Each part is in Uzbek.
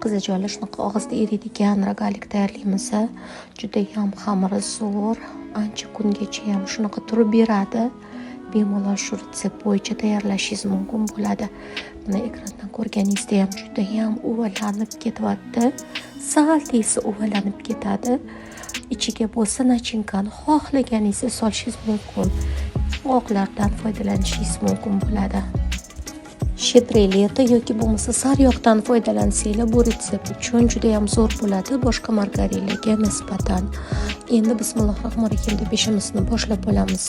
Qizajonlar shunaqa og'izda eriydigan rogalik tayyorlaymiz. Juda ham xamiri zo'r, ancha kungacha ham shunaqa turib beradi. Bemalol shu retsept bo'yicha tayyorlashingiz mumkin bo'ladi. Buni ekrandan ko'rganingizda ham juda ham uvalanib ketyapti. Sal tezda uvalanib ketadi. Ichiga bo'lsa nachinkani xohlaganingizda solishingiz mumkin. Oqlardan foydalanishingiz mumkin bo'ladi. Shepreleta yoki bo'lmasa sariyog'dan foydalansanglar bu retsept uchun juda ham zo'r bo'ladi boshqa margarinlarga nisbatan. Endi bismillahirrohmanirrohim deb ishimizni boshlab olamiz.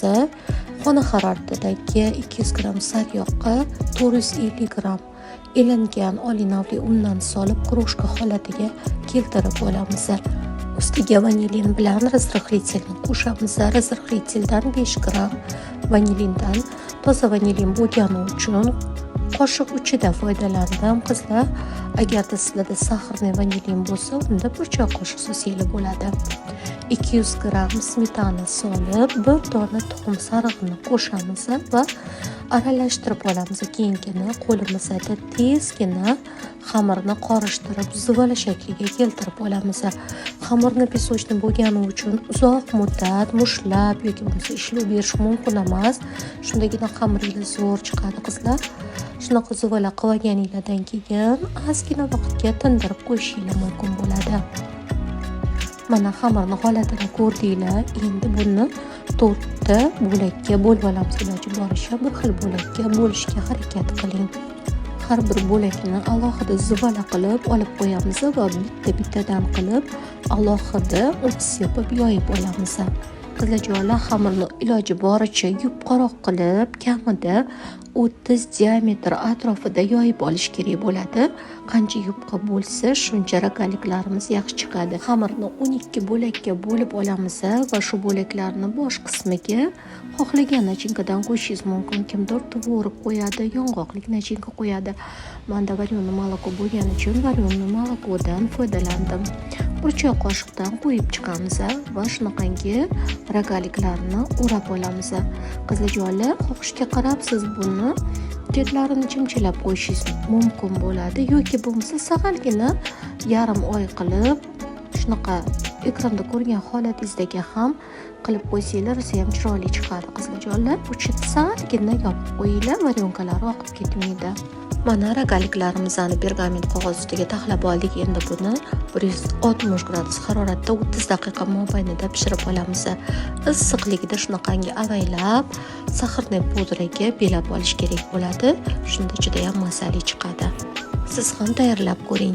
Xona haroratidagi 200 gram sariyog'ga 450 gram elangan olinavli undan solib krujka holatiga keltirib olamiz. Ustiga vanilin bilan razrıxlitelni qo'shamiz. Razrıxliteldan 5 gram, vanilindan toza vanilin bo'lgani uchun qoshiq uchida foydalandim. Qizlar, agarda sizlarda saxarli vanilin bo'lsa, unda bir choy qoshiq solsangiz bo'ladi. 200 gram smetana solib, bir dona tuxum sarig'ini qo'shamiz va aralashtirib olamiz. Keyingina qo'limizda tezgina xamirni qorishtirib, zuvala shakliga keltirib olamiz. Xamirni pesochni bo'lgani uchun uzoq muddat mushlab yoki bo'lmasa ishlab berish mumkin emas. Shundagina xamiringiz zo'r chiqadi qizlar. Shunaqa zuvala qilganingizdan keyin ozgina vaqtga tindirib qo'yishingiz mumkin bo'ladi. Mana xamirning holatini ko'rdinglar. Endi buni 4 ta bo'lakka bo'lib olamiz. Iloji boricha bir xil bo'lakka bo'lishga harakat qiling. Har bir bo'lakni alohida zuvala qilib olib qo'yamiz va bitta-bittadan qilib alohida o't sepib yoyib olamiz. Qizlarjonlar, xamirni iloji boricha yupqaroq qilib, kamida 30 diametr atrofida yoyib olish kerak bo'ladi. Qancha yupqa bo'lsa, shuncha rogaliklarimiz yaxshi chiqadi. Xamirni 12 bo'lakka bo'lib olamiz va shu bo'laklarni bosh qismiga xohlagan nachinkadan qo'yishingiz mumkin. Kimdir tvorog qo'yadi, yong'oqlik nachinka qo'yadi. Menda varyonli moloko bo'lgani uchun varyonli molokodan foydalandim. Bir choy qoshiqdan qo'yib chiqamiz va shunaqangi rogaliklarni o'rab olamiz. Qizlarjonlar, xohishga qarab siz buni chetlarini chimchilab qo'yishingiz mumkin bo'ladi yoki bo'lmasa sagalgina yarim oy qilib shunaqa ekranda ko'rgan holatingizdagi ham qilib qo'ysanglar ham chiroyli chiqadi. Qizlarjonlar, uchini salgina yopib qo'yinglar, varyonkalari oqib ketmaydi. Mana rogaliklarimizni pergament qog'oz ustiga taxlab oldik. Endi buni 160 gradus haroratda 30 daqiqa mobaynida pishirib olamiz. Issiqligida shunaqangi avaylab saxarli pudraga belab olish kerak bo'ladi. Shunda juda ham mazali chiqadi. Siz ham tayyorlab ko'ring.